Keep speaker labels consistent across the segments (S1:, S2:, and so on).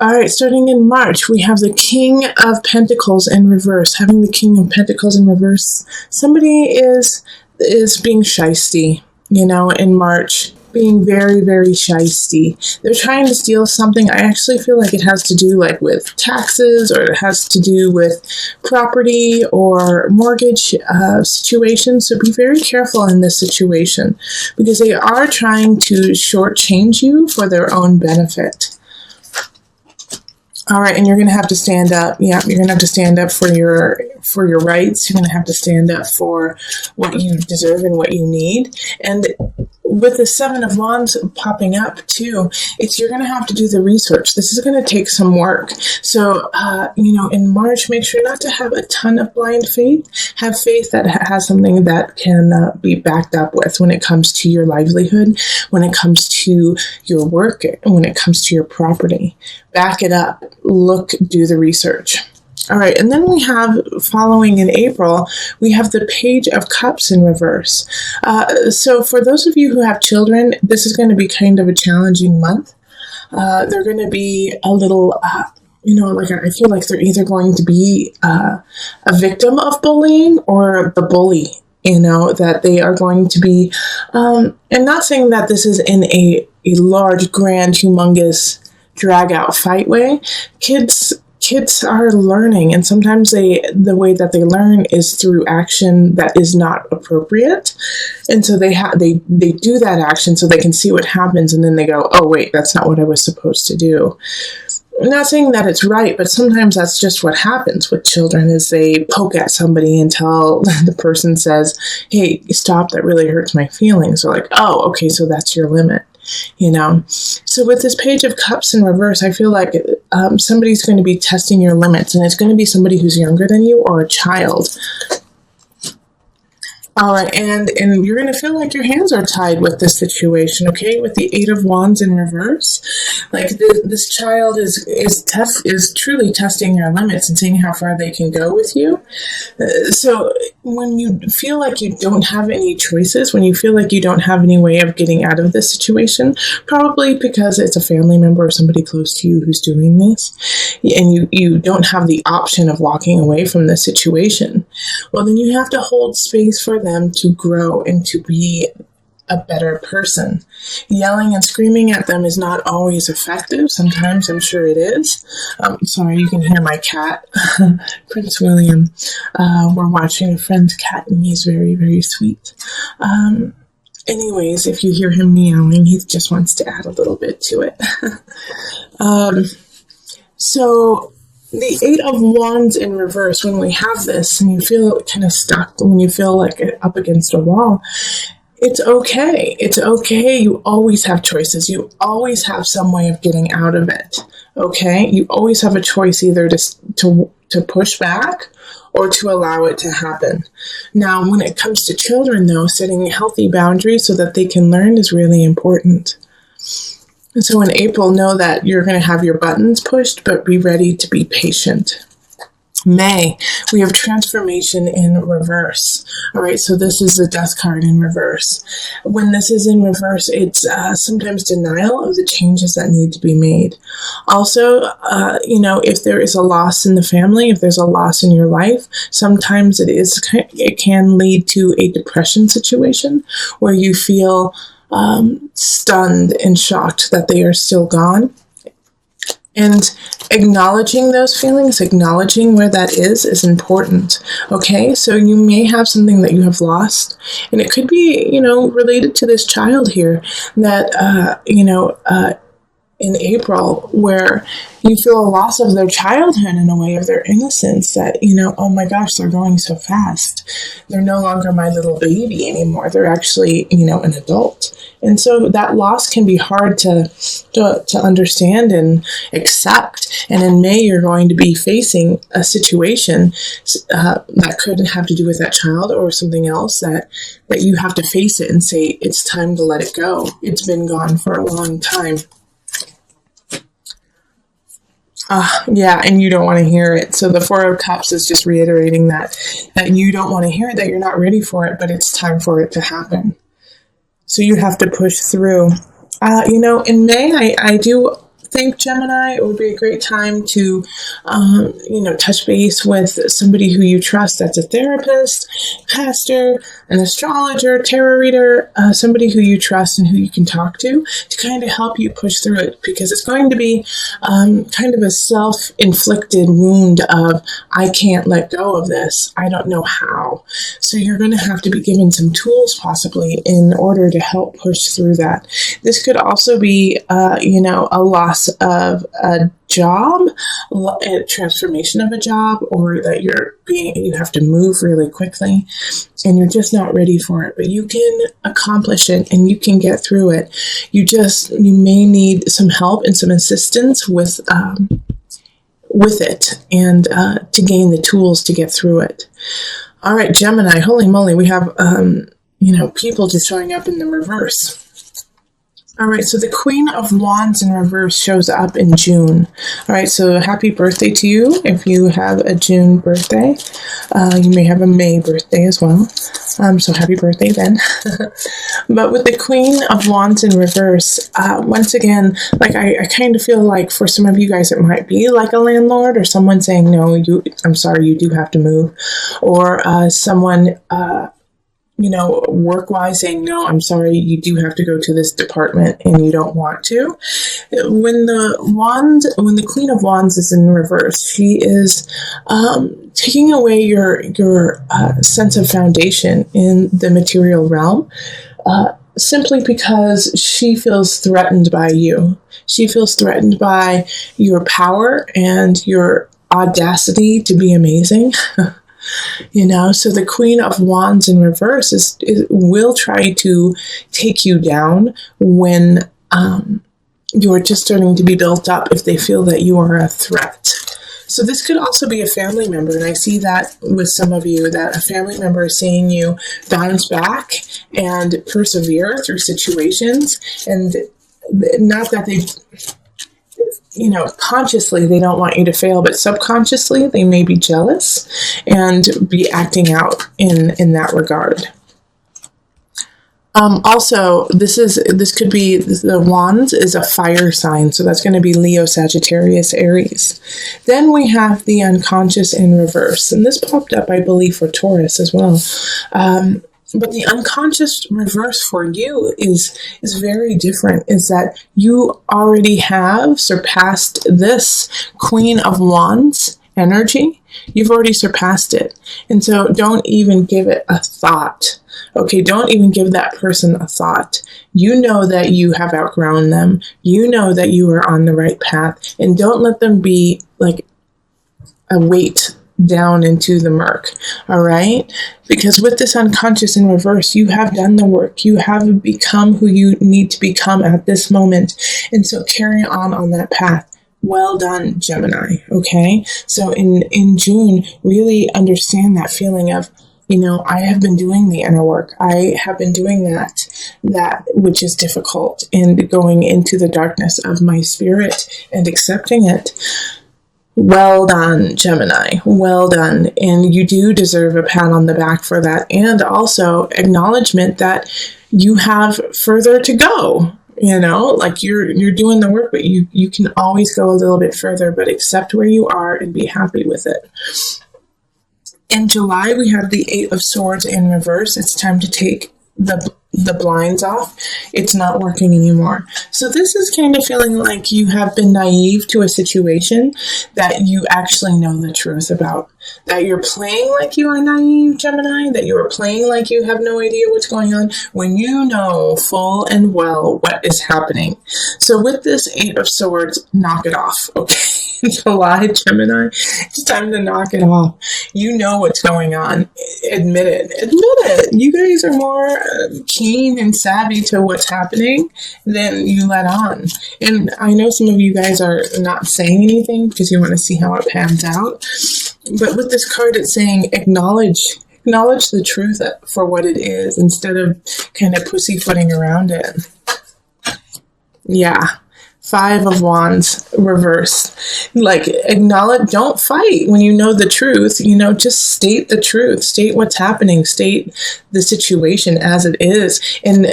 S1: All right, starting in March, we have the King of Pentacles in reverse. Having the King of Pentacles in reverse, somebody is being shysty, in March. Being very, very shysty. They're trying to steal something. I actually feel like it has to do with taxes, or it has to do with property or mortgage situations. So be very careful in this situation, because they are trying to shortchange you for their own benefit. All right, and you're going to have to stand up. Yeah, you're going to have to stand up for your rights. You're going to have to stand up for what you deserve and what you need. And with the Seven of Wands popping up too, you're going to have to do the research. This is going to take some work. So, in March, make sure not to have a ton of blind faith. Have faith that has something that can be backed up with when it comes to your livelihood, when it comes to your work, and when it comes to your property. Back it up. Look, do the research. All right, and then we have, following in April, we have the Page of Cups in reverse. So for those of you who have children, this is going to be kind of a challenging month. They're going to be a little, I feel like they're either going to be a victim of bullying or the bully, that they are going to be, and not saying that this is in a large, grand, humongous, drag-out fight way. Kids are learning, and sometimes the way that they learn is through action that is not appropriate, and so they do that action so they can see what happens, and then they go, oh wait, that's not what I was supposed to do. I'm not saying that it's right, but sometimes that's just what happens with children, is they poke at somebody until the person says, hey, stop, that really hurts my feelings. They're like, oh, okay, so that's your limit. So with this Page of Cups in reverse, I feel like somebody's going to be testing your limits, and it's going to be somebody who's younger than you or a child. All right, and you're going to feel like your hands are tied with this situation, okay? With the Eight of Wands in reverse, this child is truly testing your limits and seeing how far they can go with you. So when you feel like you don't have any choices, when you feel like you don't have any way of getting out of this situation, probably because it's a family member or somebody close to you who's doing this, and you don't have the option of walking away from this situation, well, then you have to hold space for them to grow and to be a better person. Yelling and screaming at them is not always effective. Sometimes, I'm sure it is. Sorry, you can hear my cat, Prince William. We're watching a friend's cat, and he's very, very sweet. Anyways, if you hear him meowing, he just wants to add a little bit to it. So the Eight of Wands in reverse, when we have this and you feel kind of stuck, when you feel like up against a wall, it's okay. It's okay. You always have choices. You always have some way of getting out of it. Okay? You always have a choice, either to push back or to allow it to happen. Now, when it comes to children, though, setting healthy boundaries so that they can learn is really important. And so in April, know that you're going to have your buttons pushed, but be ready to be patient. May, we have transformation in reverse. All right, so this is the Death card in reverse. When this is in reverse, it's sometimes denial of the changes that need to be made. Also, if there is a loss in the family, if there's a loss in your life, sometimes it can lead to a depression situation where you feel stunned and shocked that they are still gone. And acknowledging those feelings, acknowledging where that is important. Okay, so you may have something that you have lost, and it could be, related to this child here that, in April, where you feel a loss of their childhood in a way, of their innocence, that, oh my gosh, they're going so fast. They're no longer my little baby anymore. They're actually, an adult. And so that loss can be hard to understand and accept. And in May, you're going to be facing a situation that could have to do with that child or something else that you have to face it and say, it's time to let it go. It's been gone for a long time. Yeah, and you don't want to hear it. So the Four of Cups is just reiterating that you don't want to hear it, that you're not ready for it, but it's time for it to happen. So you have to push through. In May, I do think, Gemini, it would be a great time to, touch base with somebody who you trust. That's a therapist, pastor, an astrologer, tarot reader, somebody who you trust and who you can talk to kind of help you push through it, because it's going to be kind of a self-inflicted wound of, I can't let go of this. I don't know how. So you're going to have to be given some tools possibly in order to help push through that. This could also be, a loss of a job, a transformation of a job, or that you have to move really quickly and you're just not ready for it, but you can accomplish it and you can get through it. You may need some help and some assistance with it and to gain the tools to get through it. All right, Gemini, holy moly, we have, people just showing up in the reverse. All right, so the Queen of Wands in reverse shows up in June. All right, so happy birthday to you if you have a June birthday. You may have a May birthday as well. So happy birthday then. But with the Queen of Wands in reverse, once again, like I kind of feel like for some of you guys it might be like a landlord or someone saying, no, I'm sorry, you do have to move. Or someone... work-wise saying, no, I'm sorry, you do have to go to this department and you don't want to. When the Queen of Wands is in reverse, she is taking away your sense of foundation in the material realm, simply because she feels threatened by you. She feels threatened by your power and your audacity to be amazing. So the Queen of Wands in reverse will try to take you down when you're just starting to be built up, if they feel that you are a threat. So this could also be a family member, and I see that with some of you, that a family member is seeing you bounce back and persevere through situations, and not that they... consciously they don't want you to fail, but subconsciously they may be jealous and be acting out in that regard. Also, this could be, the Wands is a fire sign, so that's going to be Leo, Sagittarius, Aries. Then we have the unconscious in reverse, and this popped up, I believe, for Taurus as well. But the unconscious reverse for you is very different, is that you already have surpassed this Queen of Wands energy. You've already surpassed it. And so don't even give it a thought. Okay, don't even give that person a thought. You know that you have outgrown them. You know that you are on the right path. And don't let them be like a weight down into the murk. All right? Because with this unconscious in reverse, you have done the work. You have become who you need to become at this moment. And so carry on that path. Well done, Gemini. Okay? So in June, really understand that feeling of, I have been doing the inner work. I have been doing that which is difficult, and going into the darkness of my spirit and accepting it. Well done, Gemini. Well done. And you do deserve a pat on the back for that. And also acknowledgement that you have further to go. Like you're doing the work, but you can always go a little bit further, but accept where you are and be happy with it. In July, we have the 8 of Swords in reverse. It's time to take the blinds off. It's not working anymore. So this is kind of feeling like you have been naive to a situation that you actually know the truth about. That you're playing like you are naive, Gemini, that you are playing like you have no idea what's going on, when you know full and well what is happening. So with this 8 of Swords, knock it off, okay? July, Gemini, it's time to knock it off. You know what's going on. Admit it. You guys are more keen and savvy to what's happening than you let on. And I know some of you guys are not saying anything because you want to see how it pans out. But with this card, it's saying acknowledge the truth for what it is instead of kind of pussyfooting around it. Yeah. Five of Wands reversed. Like, acknowledge, don't fight when you know the truth. Just state the truth. State what's happening. State the situation as it is. And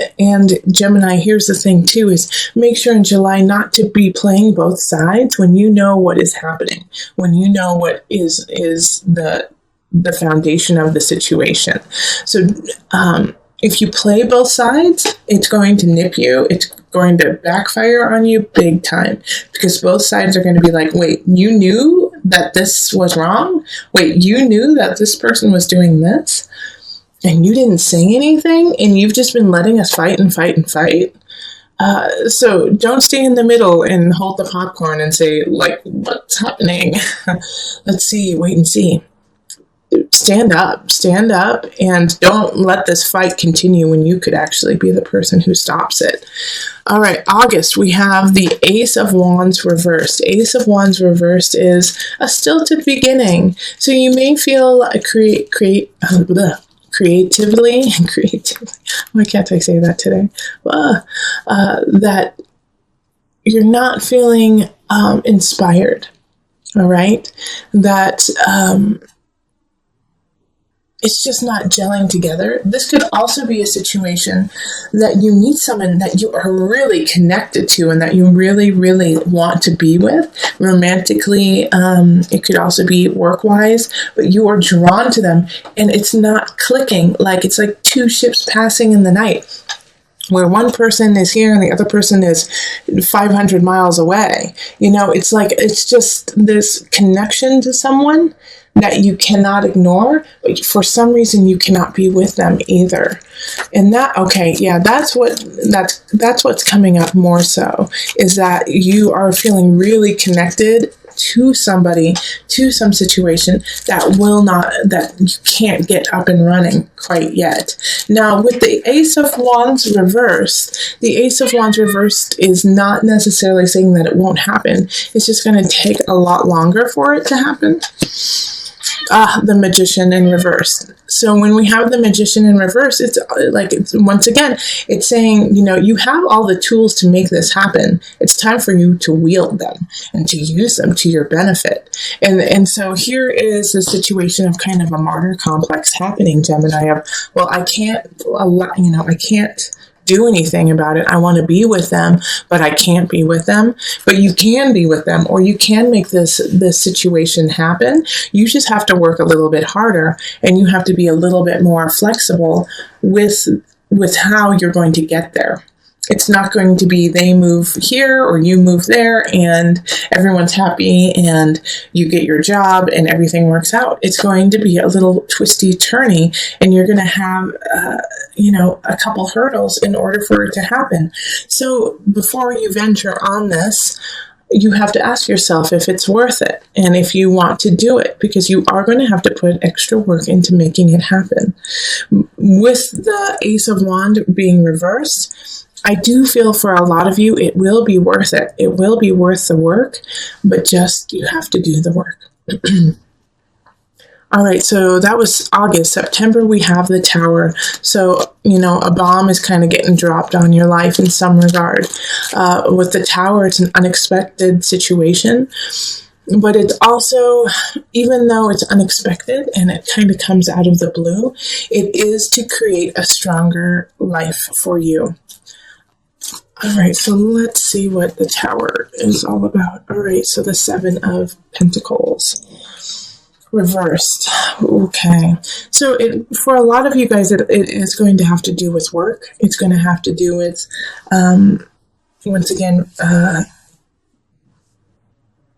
S1: Gemini, here's the thing too, is make sure in July not to be playing both sides when you know what is happening. When you know what is the foundation of the situation. So, if you play both sides, it's going to nip you. It's going to backfire on you big time, because both sides are going to be like, wait, you knew that this was wrong? Wait, you knew that this person was doing this? And you didn't say anything? And you've just been letting us fight and fight and fight? So don't stay in the middle and hold the popcorn and say, like, what's happening? Let's see, wait and see. Stand up, and don't let this fight continue when you could actually be the person who stops it. All right, August, we have the Ace of Wands reversed. Ace of Wands reversed is a stilted beginning. So you may feel creatively, why can't I say that today? That you're not feeling inspired, all right? That it's just not gelling together. This could also be a situation that you meet someone that you are really connected to and that you really, really want to be with romantically. It could also be work-wise, but you are drawn to them and it's not clicking. Like, it's like two ships passing in the night, where one person is here and the other person is 500 miles away. It's like, it's just this connection to someone that you cannot ignore, but for some reason you cannot be with them either. And that's what's coming up more so, is that you are feeling really connected to somebody, to some situation that you can't get up and running quite yet. Now, with the Ace of Wands reversed, the Ace of Wands reversed is not necessarily saying that it won't happen. It's just going to take a lot longer for it to happen. The Magician in reverse. So when we have the Magician in reverse, once again, it's saying, you have all the tools to make this happen. It's time for you to wield them and to use them to your benefit. And so here is the situation of kind of a martyr complex happening, Gemini, of, well, I can't do anything about it. I want to be with them, but I can't be with them. But you can be with them, or you can make this situation happen. You just have to work a little bit harder, and you have to be a little bit more flexible with how you're going to get there. It's not going to be they move here or you move there and everyone's happy and you get your job and everything works out. It's going to be a little twisty turny, and you're going to have a couple hurdles in order for it to happen. So before you venture on this, you have to ask yourself if it's worth it and if you want to do it, because you are going to have to put extra work into making it happen. With the Ace of Wands being reversed, I do feel for a lot of you, it will be worth it. It will be worth the work, but just you have to do the work. All right, so that was August. September, we have the Tower. So, a bomb is kind of getting dropped on your life in some regard. With the Tower, it's an unexpected situation. But it's also, even though it's unexpected and it kind of comes out of the blue, it is to create a stronger life for you. All right, so let's see what the Tower is all about. All right, so the Seven of Pentacles reversed. Okay, so for a lot of you guys, it is going to have to do with work. It's going to have to do with, once again,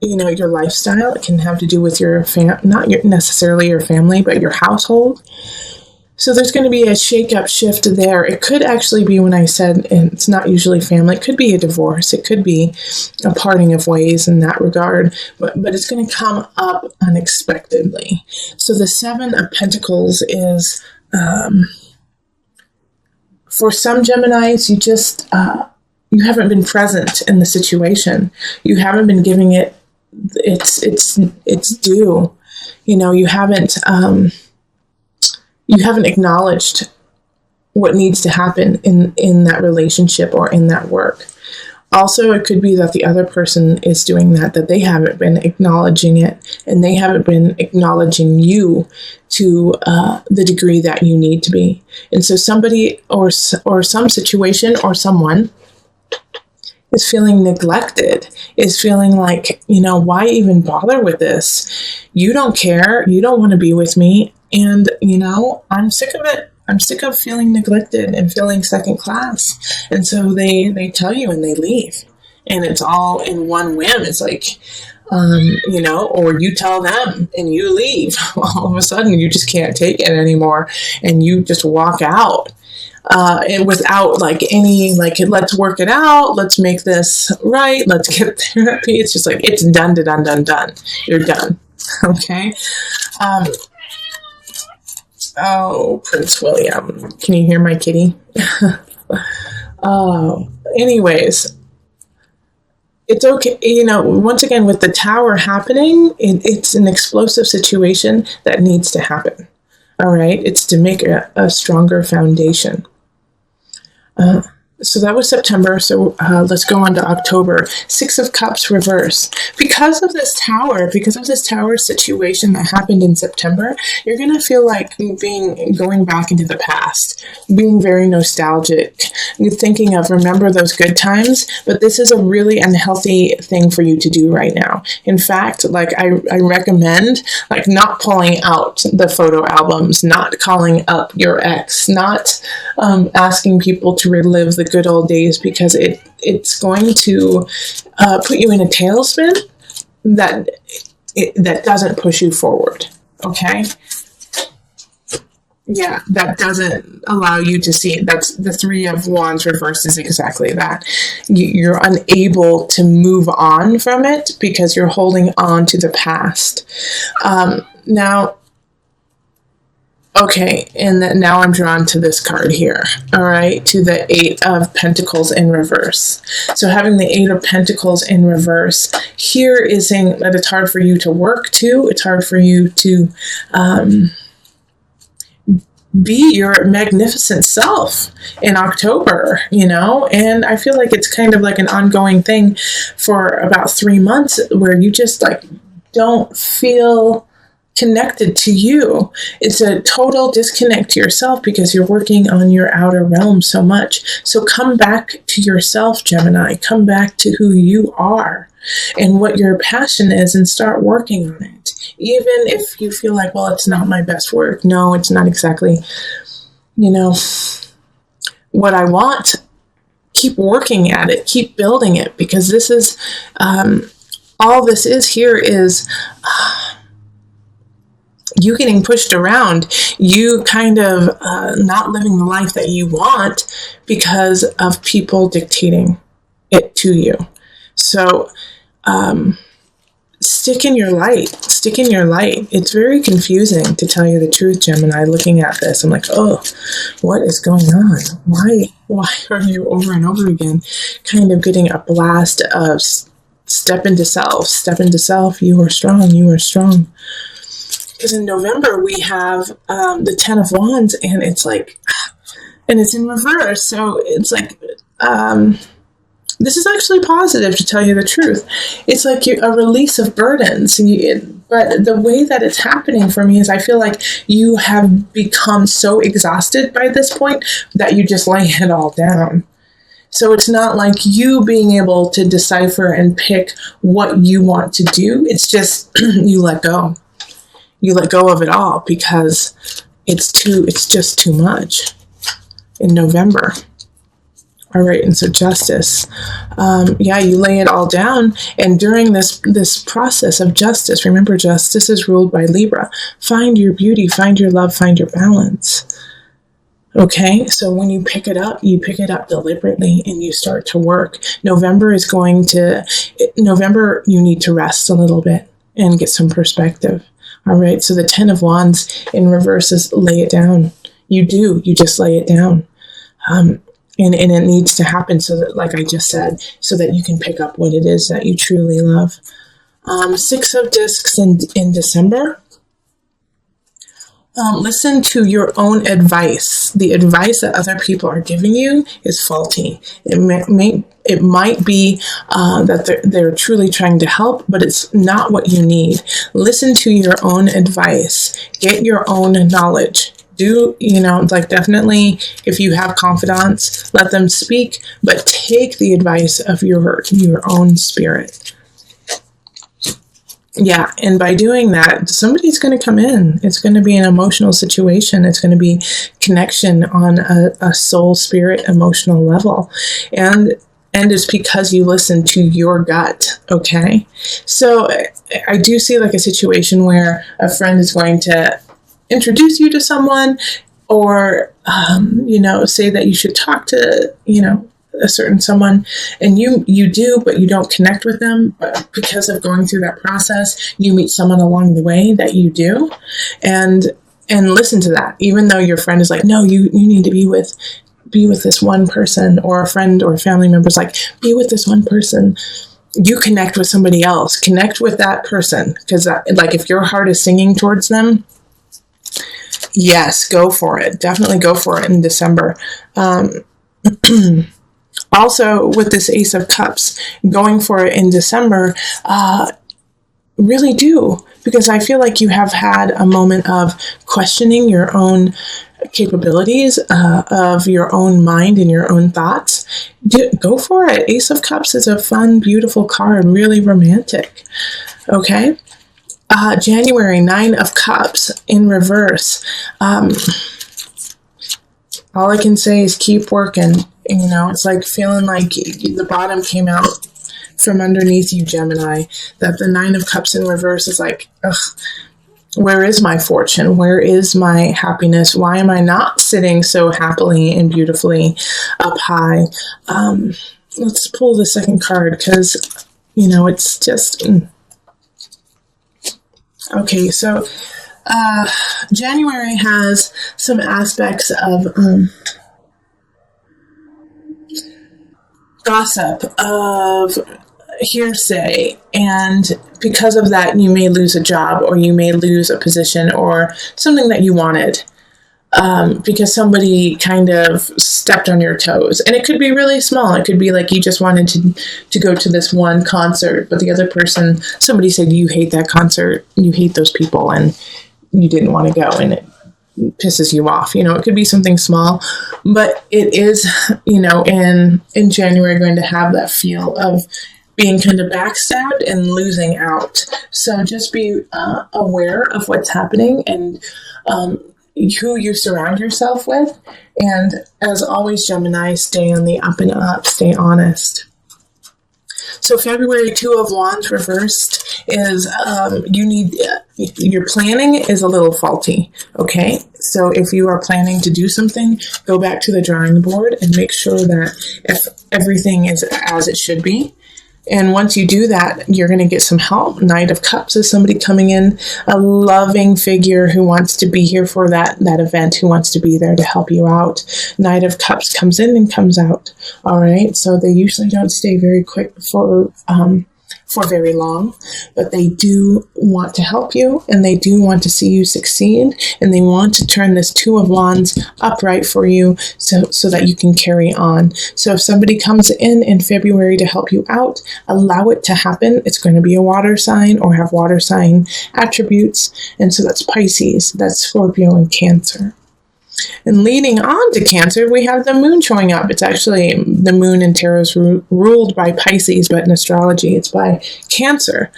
S1: your lifestyle. It can have to do with your necessarily your family, but your household. So there's going to be a shake-up shift there. It could actually be, when I said it's not usually family, it could be a divorce. It could be a parting of ways in that regard. But it's going to come up unexpectedly. So the Seven of Pentacles is, for some Geminis, you haven't been present in the situation. You haven't been giving it its due. You haven't acknowledged what needs to happen in that relationship or in that work. Also, it could be that the other person is doing that they haven't been acknowledging it, and they haven't been acknowledging you to the degree that you need to be. And so somebody or some situation or someone is feeling neglected, is feeling like, why even bother with this? You don't care. You don't want to be with me. And, I'm sick of it. I'm sick of feeling neglected and feeling second class. And so they tell you and they leave. And it's all in one whim. It's like, or you tell them and you leave. All of a sudden, you just can't take it anymore. And you just walk out. And without any, let's work it out. Let's make this right. Let's get therapy. It's just like, it's done. You're done. Okay. Oh, Prince William. Can you hear my kitty? Oh, anyways, it's okay. Once again, with the tower happening, it's an explosive situation that needs to happen. All right. It's to make a stronger foundation. So that was September. So let's go on to October. 6 of Cups reverse. Because of this tower situation that happened in September, you're going to feel like going back into the past, being very nostalgic. You're thinking of, remember those good times, but this is a really unhealthy thing for you to do right now. In fact, I recommend not pulling out the photo albums, not calling up your ex, not asking people to relive the good old days, because it's going to put you in a tailspin that doesn't push you forward. Okay? Yeah, that doesn't allow you to see. That's the 3 of Wands reversed is exactly that. You're unable to move on from it because you're holding on to the past. Now, okay, and now I'm drawn to this card here, all right, to the 8 of Pentacles in reverse. So having the 8 of Pentacles in reverse here is saying that it's hard for you to work to. It's hard for you to be your magnificent self in October, and I feel like it's kind of like an ongoing thing for about 3 months where you just don't feel connected to you. It's a total disconnect to yourself because you're working on your outer realm so much. So come back to yourself, Gemini. Come back to who you are and what your passion is and start working on it. Even if you feel like, well, it's not my best work. No, it's not exactly, what I want. Keep working at it. Keep building it, because this is, all this is here is you getting pushed around, you kind of not living the life that you want because of people dictating it to you. So stick in your light. Stick in your light. It's very confusing, to tell you the truth, Gemini. Looking at this, I'm like, oh, what is going on? Why are you over and over again kind of getting a blast of step into self, you are strong. Because in November, we have the 10 of Wands, and it's in reverse. So it's this is actually positive, to tell you the truth. It's like a release of burdens. But the way that it's happening for me is I feel like you have become so exhausted by this point that you just lay it all down. So it's not like you being able to decipher and pick what you want to do. It's just you let go. You let go of it all because it's just too much in November. All right, and so justice. You lay it all down, and during this process of justice, remember, justice is ruled by Libra. Find your beauty, find your love, find your balance. Okay, so when you pick it up deliberately and you start to work. November, you need to rest a little bit and get some perspective. All right, so the 10 of Wands in reverse is lay it down. You just lay it down. And it needs to happen so that, like I just said, so that you can pick up what it is that you truly love. 6 of Discs in December. Listen to your own advice. The advice that other people are giving you is faulty. It might be that they're truly trying to help, but it's not what you need. Listen to your own advice. Get your own knowledge. Definitely, if you have confidants, let them speak, but take the advice of your own spirit. Yeah, and by doing that, somebody's going to come in. It's going to be an emotional situation. It's going to be connection on a soul, spirit, emotional level. And it's because you listen to your gut, okay? So I do see like a situation where a friend is going to introduce you to someone, or, say that you should talk to, a certain someone, and you do, but you don't connect with them. But because of going through that process, you meet someone along the way that you do, and listen to that. Even though your friend is like, no, you need to be with this one person, or a friend or family member's like, be with this one person. You connect with somebody else. Connect with that person, because if your heart is singing towards them, yes, go for it. Definitely go for it in December. Also, with this Ace of Cups, going for it in December, really do, because I feel like you have had a moment of questioning your own capabilities, of your own mind and your own thoughts. Go for it. Ace of Cups is a fun, beautiful card, really romantic. Okay? January, 9 of Cups in reverse. All I can say is keep working. It's like feeling like the bottom came out from underneath you, Gemini. That the 9 of Cups in reverse is like, ugh, where is my fortune? Where is my happiness? Why am I not sitting so happily and beautifully up high? Let's pull the second card, because, it's just... Okay, so January has some aspects of gossip, of hearsay, and because of that, you may lose a job, or you may lose a position, or something that you wanted, because somebody kind of stepped on your toes. And it could be really small. It could be like you just wanted to go to this one concert, but the other person, somebody said, you hate that concert, you hate those people, and you didn't want to go, and it pisses you off. It could be something small, but it is, in January, going to have that feel of being kind of backstabbed and losing out. So just be aware of what's happening, and who you surround yourself with. And as always, Gemini, stay on the up and up, stay honest. So February, 2 of Wands reversed is your planning is a little faulty, okay? So if you are planning to do something, go back to the drawing board and make sure that if everything is as it should be. And once you do that, you're going to get some help. Knight of Cups is somebody coming in, a loving figure who wants to be here for that event, who wants to be there to help you out. Knight of Cups comes in and comes out. All right. So they usually don't stay very quick for very long, but they do want to help you, and they do want to see you succeed, and they want to turn this 2 of Wands upright for you so that you can carry on. So if somebody comes in February to help you out, allow it to happen. It's going to be a water sign or have water sign attributes, and so that's Pisces, that's Scorpio, and Cancer. And leading on to Cancer, we have the moon showing up. It's actually, the moon in tarot is ruled by Pisces, but in astrology, it's by Cancer.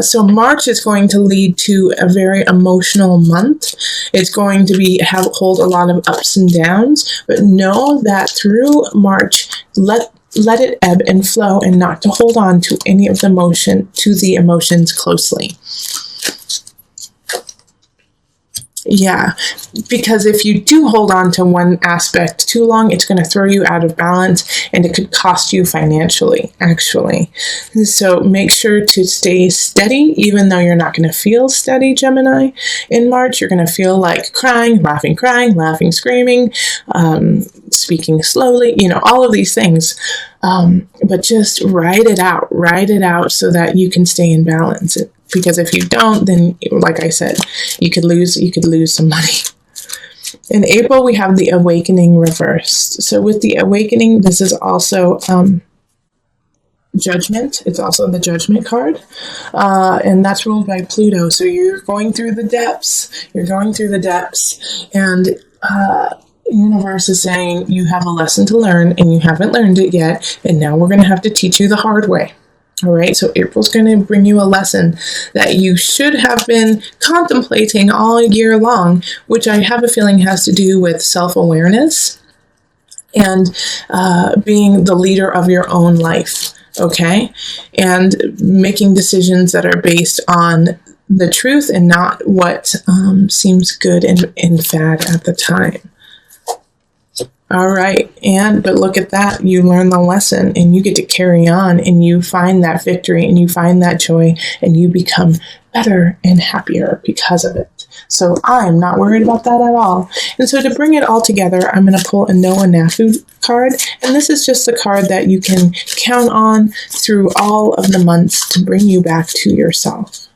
S1: So March is going to lead to a very emotional month. It's going to hold a lot of ups and downs, but know that through March, let it ebb and flow, and not to hold on to any of the emotions closely. Yeah, because if you do hold on to one aspect too long, it's going to throw you out of balance, and it could cost you financially, actually. So make sure to stay steady, even though you're not going to feel steady, Gemini. In March, you're going to feel like crying, laughing, screaming, speaking slowly, all of these things. But just write it out so that you can stay in balance. Because if you don't, then like I said, you could lose some money. In April, we have the awakening reversed. So with the awakening, this is also judgment. It's also the judgment card. And that's ruled by Pluto. So you're going through the depths. And universe is saying you have a lesson to learn and you haven't learned it yet. And now we're going to have to teach you the hard way. All right, so April's going to bring you a lesson that you should have been contemplating all year long, which I have a feeling has to do with self-awareness and being the leader of your own life, okay? And making decisions that are based on the truth and not what seems good and fad at the time. All right. But look at that. You learn the lesson and you get to carry on and you find that victory and you find that joy and you become better and happier because of it. So I'm not worried about that at all. And so to bring it all together, I'm going to pull a Noah Nafu card. And this is just the card that you can count on through all of the months to bring you back to yourself.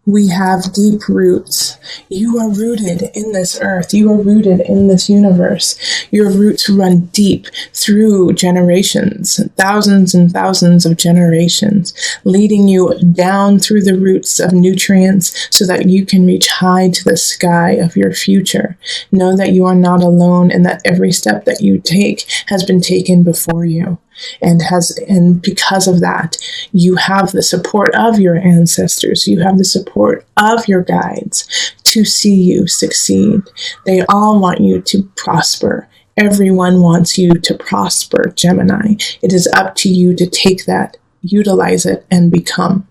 S1: We have deep roots. You are rooted in this earth. You are rooted in this universe. Your roots run deep through generations, thousands and thousands of generations, leading you down through the roots of nutrients so that you can reach high to the sky of your future. Know that you are not alone and that every step that you take has been taken before you. And because of that, you have the support of your ancestors. You have the support of your guides to see you succeed. They all want you to prosper. Everyone wants you to prosper, Gemini. It is up to you to take that, utilize it, and become